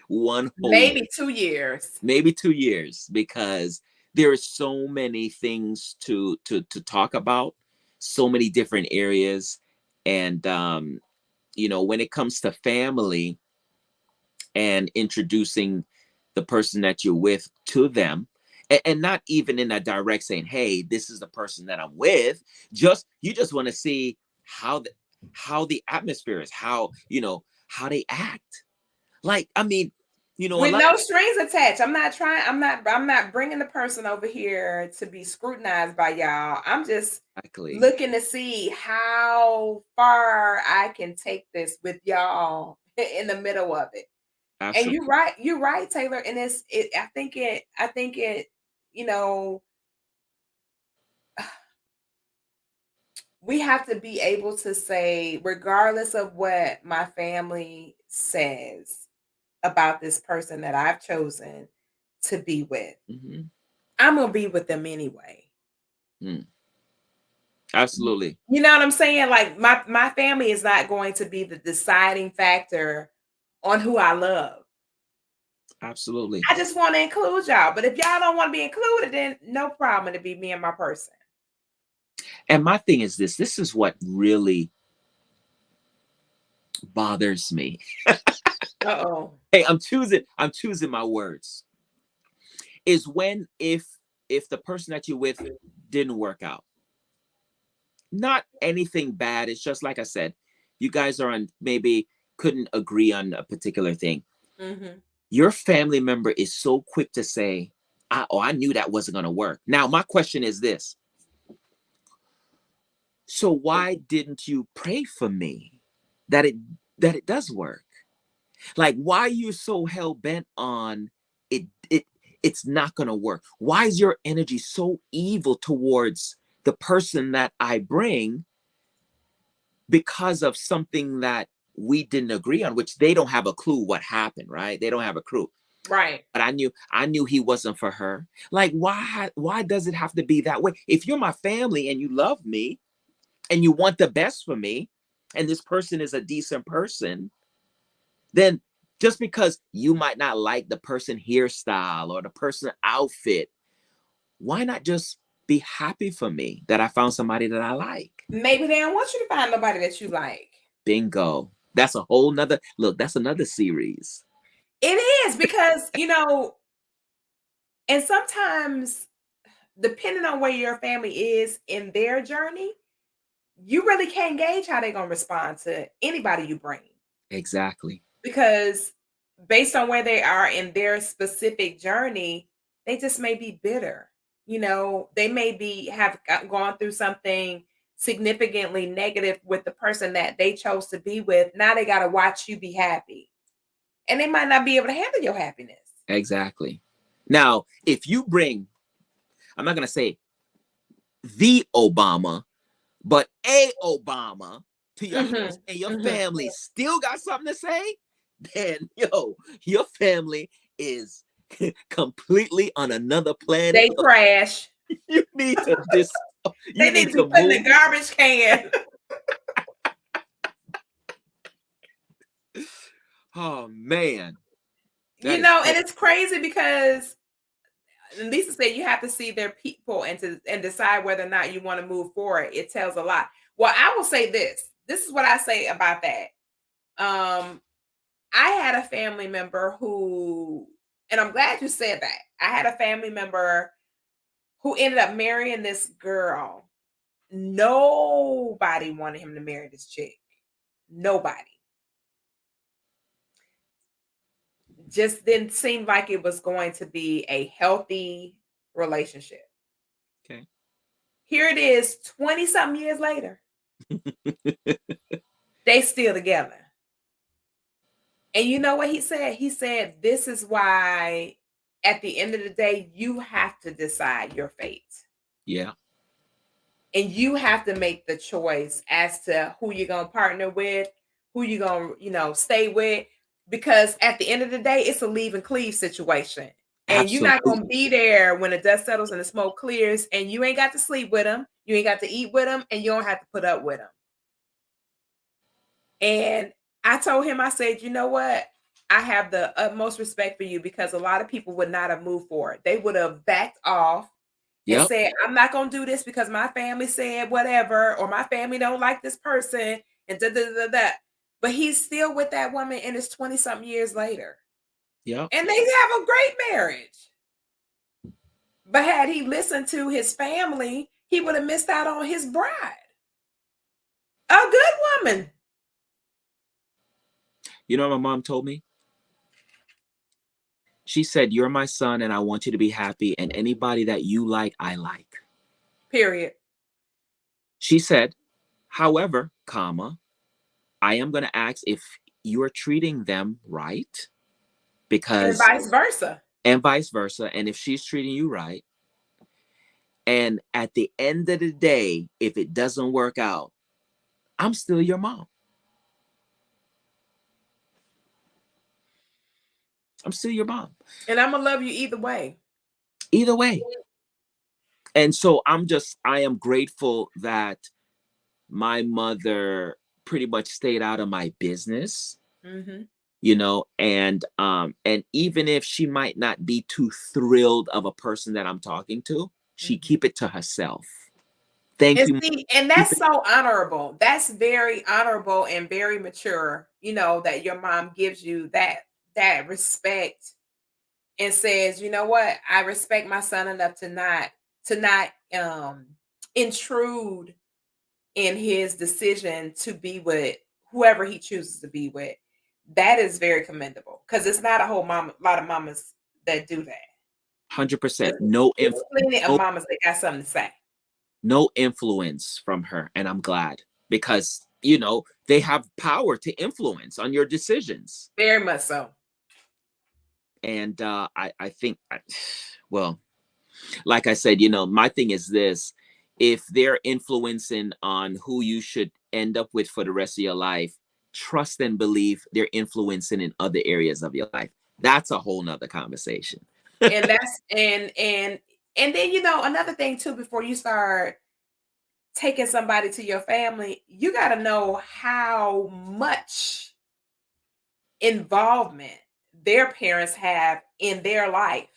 One whole year. Maybe 2 years. Maybe 2 years, because there are so many things to talk about, so many different areas. And when it comes to family and introducing the person that you're with to them, and not even in a direct saying, hey, this is the person that I'm with, you just want to see how the atmosphere is, how they act. Like, I mean, a With lot. no strings attached. I'm not bringing the person over here to be scrutinized by y'all. I'm just Exactly. looking to see how far I can take this with y'all in the middle of it. And Absolutely. you're right, Taylor. And I think it, you know, we have to be able to say, regardless of what my family says about this person that I've chosen to be with, Hmm. I'm gonna be with them anyway. Mm, absolutely. You know what I'm saying? Like my family is not going to be the deciding factor on who I love. Absolutely. I just want to include y'all. But if y'all don't want to be included, then no problem to be me and my person. And my thing is this is what really bothers me. Uh-oh. Hey, I'm choosing my words. Is when, if the person that you're with didn't work out. Not anything bad. It's just like I said, you guys are on, maybe couldn't agree on a particular thing. Hmm. Your family member is so quick to say, I knew that wasn't going to work. Now, my question is this: so why didn't you pray for me that it does work? Like, why are you so hell bent on it's not going to work? Why is your energy so evil towards the person that I bring because of something that we didn't agree on, which they don't have a clue what happened, right? They don't have a clue. Right. But I knew he wasn't for her. Like, why does it have to be that way? If you're my family and you love me and you want the best for me, and this person is a decent person, then just because you might not like the person hairstyle or the person outfit, why not just be happy for me that I found somebody that I like? Maybe they don't want you to find nobody that you like. Bingo. That's a whole nother look. That's another series. It is because, and sometimes depending on where your family is in their journey, you really can't gauge how they're going to respond to anybody you bring Exactly. because based on where they are in their specific journey, they just may be bitter. They may gone through something significantly negative with the person that they chose to be with. Now they got to watch you be happy, and they might not be able to handle your happiness. Exactly. Now, if you bring, I'm not going to say the Obama, but a Obama to your house Mhm. and your Mhm. family still got something to say, then your family is completely on another planet. They trash. You need to They you need to need be to put in the move. garbage can. Oh man, that is And crazy. it's crazy because Lisa said you have to see their people and decide whether or not you want to move forward. It tells a lot. Well, I will say this. This is what I say about that. Um, I had a family member who, and I'm glad you said that. I had a family member who ended up marrying this girl. Nobody wanted him to marry this chick. Nobody. Just didn't seem like it was going to be a healthy relationship. Okay. Here it is, 20 something years later. They still together. And you know what he said? He said, this is why at the end of the day, you have to decide your fate. Yeah, And you have to make the choice as to who you're gonna partner with, who you're gonna, stay with. Because at the end of the day, it's a leave and cleave situation. And you're not gonna absolutely. be there when the dust settles and the smoke clears, and you ain't got to sleep with them, you ain't got to eat with them, and you don't have to put up with them. And I told him, I said, you know what? I have the utmost respect for you because a lot of people would not have moved forward. They would have backed off and Yep. said, I'm not going to do this because my family said whatever, or my family don't like this person, and da da da da. But he's still with that woman and it's 20 something years later. Yep. And they have a great marriage. But had he listened to his family, he would have missed out on his bride. A good woman. You know what my mom told me? She said, "You're my son, and I want you to be happy. And anybody that you like, I like." Period. She said, "However, comma, I am going to ask if you are treating them right, And because vice versa. and vice versa. And if she's treating you right, and at the end of the day, if it doesn't work out, I'm still your mom. I'm still your mom. And I'm gonna love you either way. Either way." And so I am grateful that my mother pretty much stayed out of my business, Mhm. and even if she might not be too thrilled of a person that I'm talking to, she Mhm. keep it to herself. Thank And you. see, and Keep that's it. so honorable. That's very honorable and very mature, that your mom gives you that respect and says, "You know what? I respect my son enough to not intrude in his decision to be with whoever he chooses to be with." That is very commendable because it's not a whole lot of mamas that do that. 100%. There's plenty of No mamas that got something to say. no influence from her, and I'm glad, because they have power to influence on your decisions. Very much so. And I think, well, like I said, my thing is this: if they're influencing on who you should end up with for the rest of your life, trust and believe they're influencing in other areas of your life. That's a whole nother conversation. And that's and then another thing too, before you start taking somebody to your family, you got to know how much involvement their parents have in their life.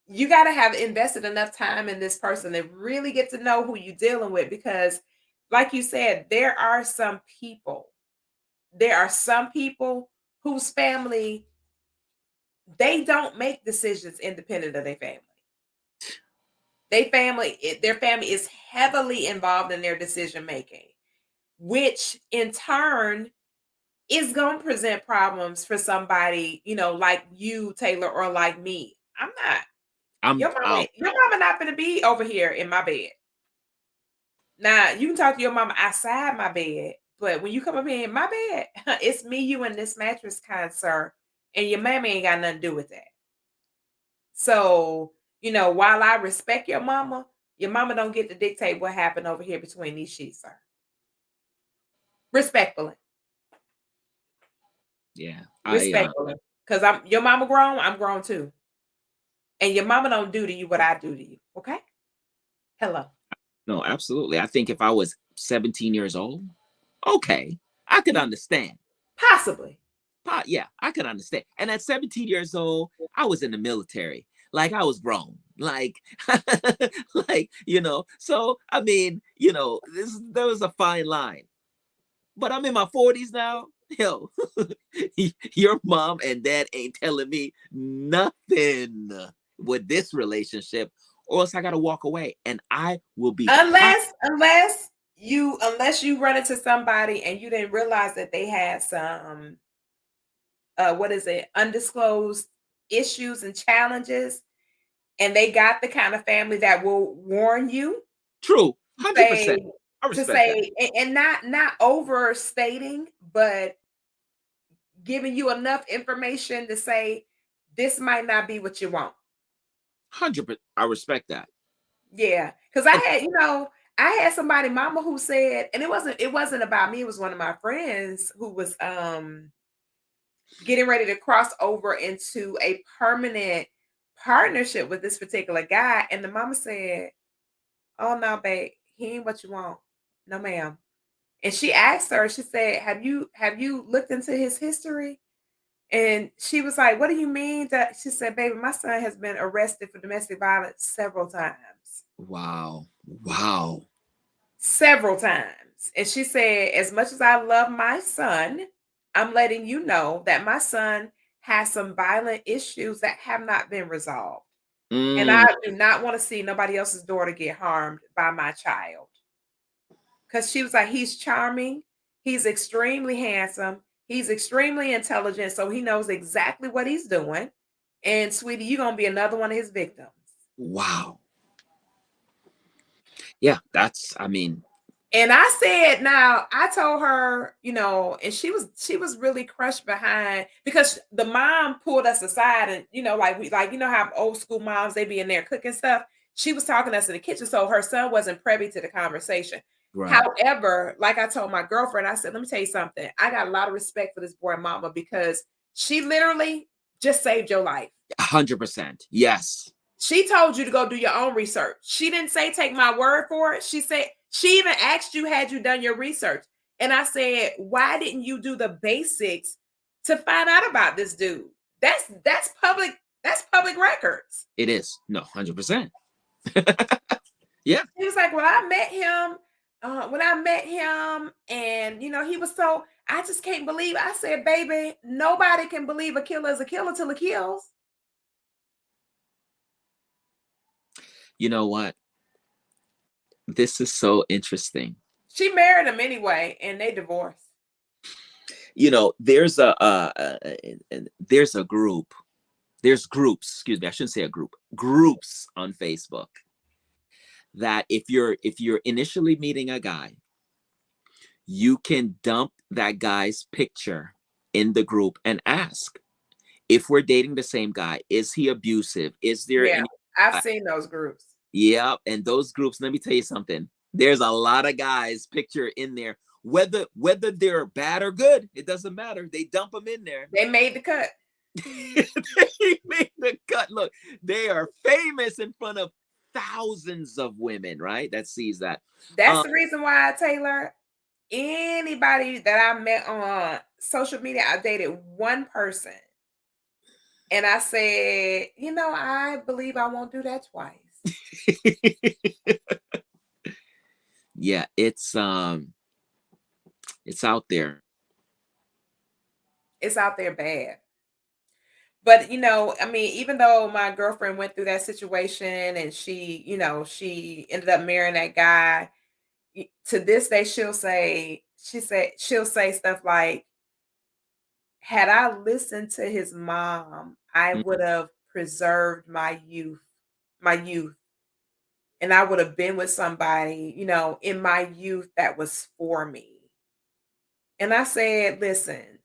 You got to have invested enough time in this person to really get to know who you're dealing with because like you said, there are some people whose family, they don't make decisions independent of their family. Their family is heavily involved in their decision making, which in turn is going to present problems for somebody, like you, Taylor, or like me. I'm not. I'm Your mama, out. your mama not gonna be over here in my bed. Now you can talk to your mama outside my bed, but when you come up here in my bed, it's me, you, and this mattress, kind sir, and your mammy ain't got nothing to do with that. So, while I respect your mama don't get to dictate what happened over here between these sheets, sir. Respectfully, Yeah, respectfully, because I'm your mama grown, I'm grown too, and your mama don't do to you what I do to you. Okay, hello, no, absolutely. I think if I was 17 years old, okay, I could understand. possibly. Yeah, I could understand. And at 17 years old, I was in the military. Like I was grown. Like, like, So I mean, there was a fine line. But I'm in my 40s now. Yo, your mom and dad ain't telling me nothing with this relationship, or else I gotta walk away and I will be fine. Unless you run into somebody and you didn't realize that they had some what is it, undisclosed issues and challenges, and they got the kind of family that will warn you, True, say 100%. I to respect that. say and not overstating, but giving you enough information to say this might not be what you want. 100%. I respect that. Yeah, because And I had somebody mama who said, and it wasn't about me, it was one of my friends who was getting ready to cross over into a permanent partnership with this particular guy. And the mama said, "Oh no, babe, he ain't what you want. No, ma'am." And she asked her, she said, "Have you looked into his history?" And she was like, "What do you mean?" That she said, "Baby, my son has been arrested for domestic violence several times." wow. Wow. Several times. And she said, "As much as I love my son, I'm letting you know that my son has some violent issues that have not been resolved. And I Mm, do not want to see nobody else's daughter get harmed by my child." Because she was like, "He's charming, he's extremely handsome, he's extremely intelligent, so he knows exactly what he's doing. And sweetie, you're gonna be another one of his victims." wow. Yeah, I mean, And I said, now I told her, and she was really crushed behind, because the mom pulled us aside, and like how old school moms, they be in there cooking stuff. She was talking to us in the kitchen, so her son wasn't privy to the conversation. right. However, like I told my girlfriend, I said, "Let me tell you something. I got a lot of respect for this boy mama, because she literally just saved your life. 100%. Yes. She told you to go do your own research. She didn't say take my word for it. She said she even asked you, had you done your research? And I said, why didn't you do the basics to find out about this dude? That's public. That's public records." It is. No, 100%. Yeah. He was like, "Well, I met him. When I met him, and he was so, I just can't believe." I said, "Baby, nobody can believe a killer is a killer till he kills." You know what? This is so interesting. She married him anyway, and they divorced. There's there's a group. There's groups, excuse me, I shouldn't say a group. Groups on Facebook that if you're initially meeting a guy, you can dump that guy's picture in the group and ask, if we're dating the same guy, is he abusive? Is there Yeah, any I've seen those groups. Yeah, and those groups, let me tell you something. There's a lot of guys picture in there. Whether they're bad or good, it doesn't matter. They dump them in there. They made the cut. They made the cut. Look, they are famous in front of thousands of women, right? That sees that. That's Um, the reason why, Taylor, anybody that I met on social media, I dated one person. And I said, I believe I won't do that twice. yeah, it's out there. It's out there bad. But I mean, even though my girlfriend went through that situation and she ended up marrying that guy, to this day she'll say stuff like, had I listened to his mom, I Mm. would have preserved my youth, and I would have been with somebody, in my youth that was for me. And I said, listen,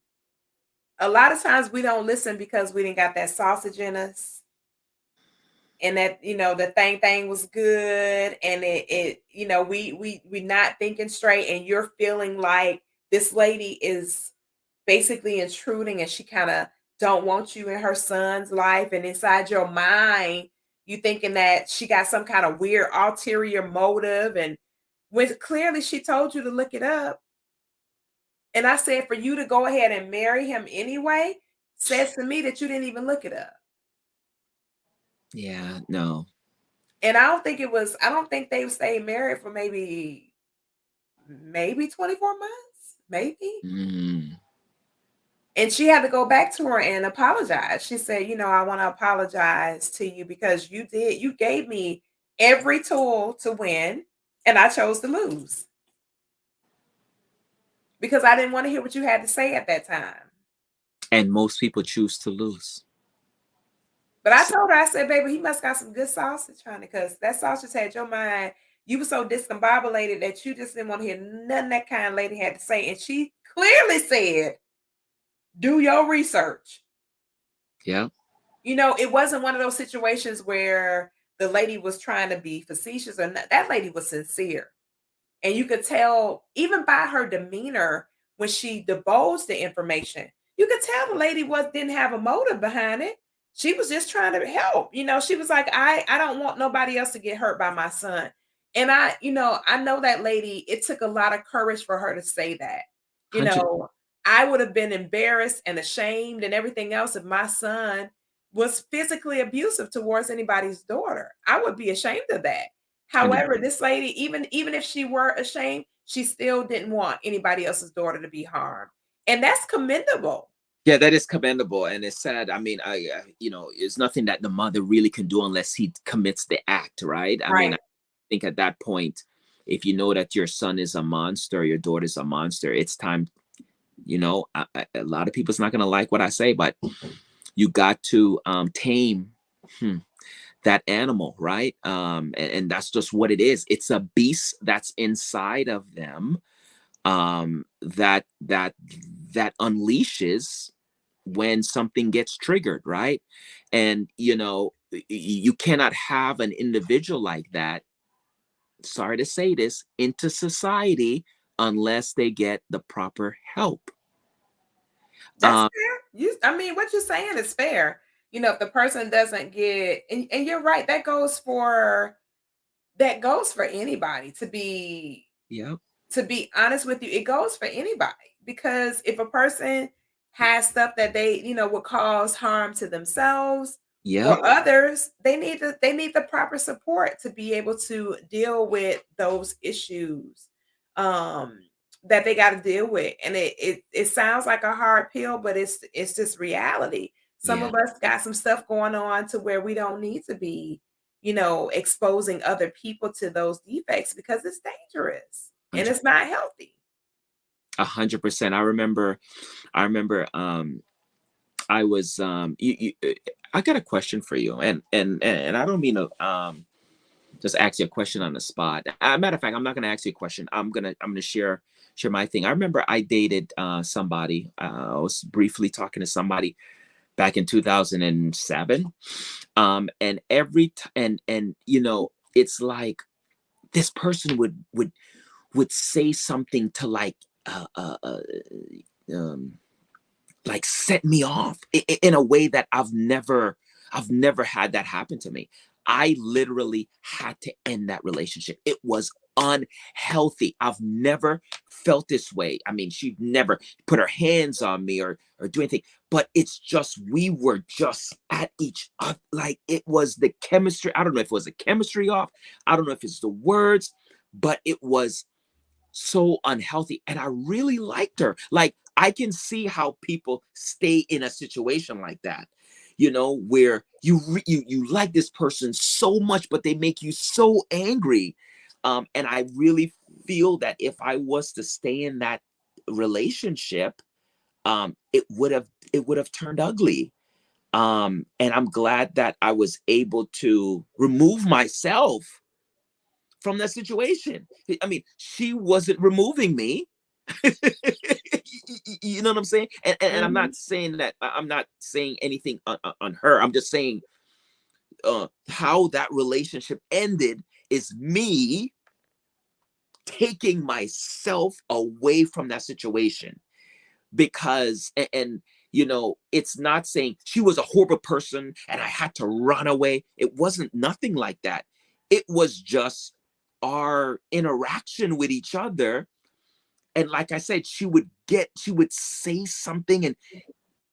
a lot of times we don't listen because we didn't got that sausage in us, and that the thing was good, and we not thinking straight, and you're feeling like this lady is basically intruding, and she kind of don't want you in her son's life, and inside your mind you thinking that she got some kind of weird ulterior motive, and when clearly she told you to look it up. And I said, for you to go ahead and marry him anyway says to me that you didn't even look it up. Yeah, no. And I don't think they stayed married for maybe 24 months, maybe. Mm. And she had to go back to her and apologize. She said, I want to apologize to you because you gave me every tool to win, and I chose to lose because I didn't want to hear what you had to say at that time. And most people choose to lose. But I So, told her, I said, baby, he must got some good sausage, honey, because that sausage had your mind. You were so discombobulated that you just didn't want to hear nothing that kind lady had to say. And she clearly said, do your research. yeah, It wasn't one of those situations where the lady was trying to be facetious or not. That lady was sincere. And you could tell even by her demeanor when she divulged the information, you could tell the lady didn't have a motive behind it. She was just trying to help. She was like, I don't want nobody else to get hurt by my son. And I know that lady, it took a lot of courage for her to say that. You 100. know, I would have been embarrassed and ashamed and everything else if my son was physically abusive towards anybody's daughter. I would be ashamed of that. 100. However, this lady, even if she were ashamed, she still didn't want anybody else's daughter to be harmed. And that's commendable. Yeah, that is commendable, and it's sad. I mean, it's nothing that the mother really can do unless he commits the act, right? I mean, Right. I think at that point, if you know that your son is a monster, your daughter's a monster, it's time. A lot of people's not gonna like what I say, but you got to tame hmm, that animal, right? And that's just what it is. It's a beast that's inside of them, that unleashes when something gets triggered, right? And you cannot have an individual like that, sorry to say this, into society unless they get the proper help. That's um fair. I mean, what you're saying is fair. If the person doesn't get, and you're right, that goes for anybody yeah, to be honest with you, it goes for anybody because if a person has stuff that they, would cause harm to themselves yeah, or others, they need the proper support to be able to deal with those issues um that they got to deal with. And it sounds like a hard pill, but it's just reality. Some yeah, of us got some stuff going on to where we don't need to be exposing other people to those defects because it's dangerous and 100. it's not healthy. 100%. I remember I was I got a question for you, and I don't mean to just ask you a question on the spot. Matter of fact, I'm not gonna ask you a question. I'm gonna share my thing. I remember I dated somebody. I was briefly talking to somebody back in 2007. And and it's like this person would say something to um like set me off in a way that I've never had that happen to me. I literally had to end that relationship. It was unhealthy. I've never felt this way. I mean, she never put her hands on me or do anything, but it's just we were just at each other. Like it was the chemistry. I don't know if it was the chemistry off. I don't know if it's the words, but it was so unhealthy. And I really liked her. Like, I can see how people stay in a situation like that, where you like this person so much, but they make you so angry. And I really feel that if I was to stay in that relationship, it would have turned ugly. And I'm glad that I was able to remove myself from that situation. I mean, she wasn't removing me. You know what I'm saying? And I'm Mhm. not saying that, I'm not saying anything on her. I'm just saying how that relationship ended is me taking myself away from that situation. Because it's not saying she was a horrible person and I had to run away. It wasn't nothing like that. It was just our interaction with each other. And like I said, she would say something, and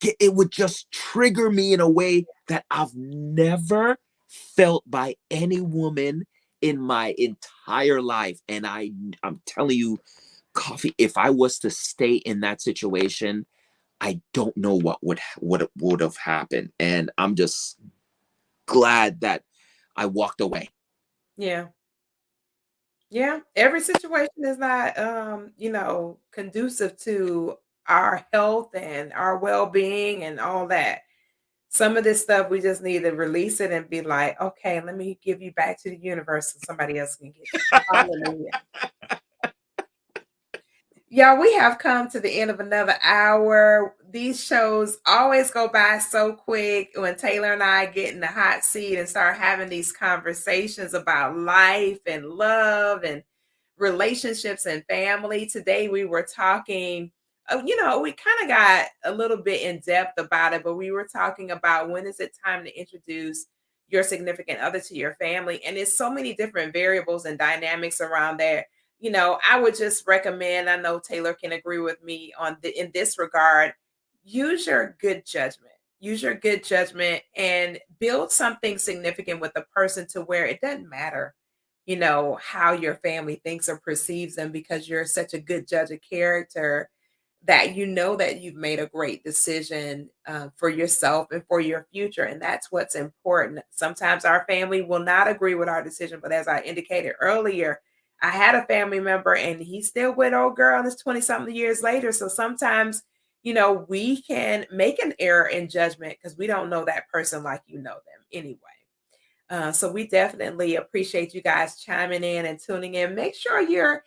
it would just trigger me in a way that I've never felt by any woman in my entire life. And I'm telling you, Coffee, if I was to stay in that situation, I don't know what would have happened. And I'm just glad that I walked away. Yeah. Yeah. Every situation is not, conducive to our health and our well-being and all that. Some of this stuff, we just need to release it and be like, "Okay, let me give you back to the universe so somebody else can get you." Hallelujah. Yeah, we have come to the end of another hour. These shows always go by so quick when Taylor and I get in the hot seat and start having these conversations about life and love and relationships and family. Today we were talking, we kind of got a little bit in depth about it, but we were talking about when is it time to introduce your significant other to your family. And there's so many different variables and dynamics around there. I would just recommend, I know Taylor can agree with me in this regard, use your good judgment. Use your good judgment and build something significant with a person to where it doesn't matter, how your family thinks or perceives them because you're such a good judge of character that you know that you've made a great decision for yourself and for your future. And that's what's important. Sometimes our family will not agree with our decision, but as I indicated earlier, I had a family member and he's still with old girl and it's 20 something years later. So sometimes, we can make an error in judgment because we don't know that person like you know them anyway. So we definitely appreciate you guys chiming in and tuning in. Make sure you're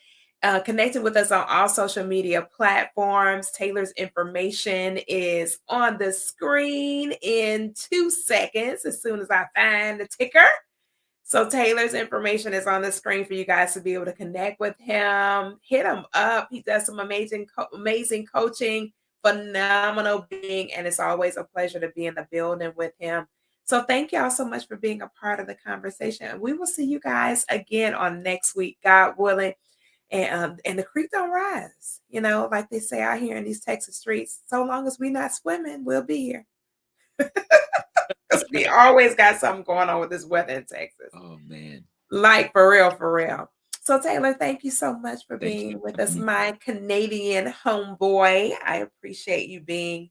connecting with us on all social media platforms. Taylor's information is on the screen in 2 seconds as soon as I find the ticker. So Taylor's information is on the screen for you guys to be able to connect with him. Hit him up. He does some amazing coaching, phenomenal being, and it's always a pleasure to be in the building with him. So thank y'all so much for being a part of the conversation. And we will see you guys again on next week, God willing. And the creek don't rise, like they say out here in these Texas streets. So long as we're not swimming, we'll be here. Because we always got something going on with this weather in Texas. Oh man. Like for real, for real. So Taylor, thank you so much for Thank you being for with having us, me. my Canadian homeboy. I appreciate you being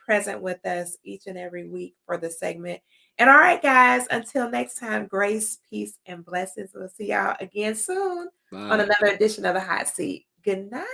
present with us each and every week for the segment. And all right, guys, until next time, grace, peace, and blessings. We'll see y'all again soon on Bye. another edition of the Hot Seat. Good night.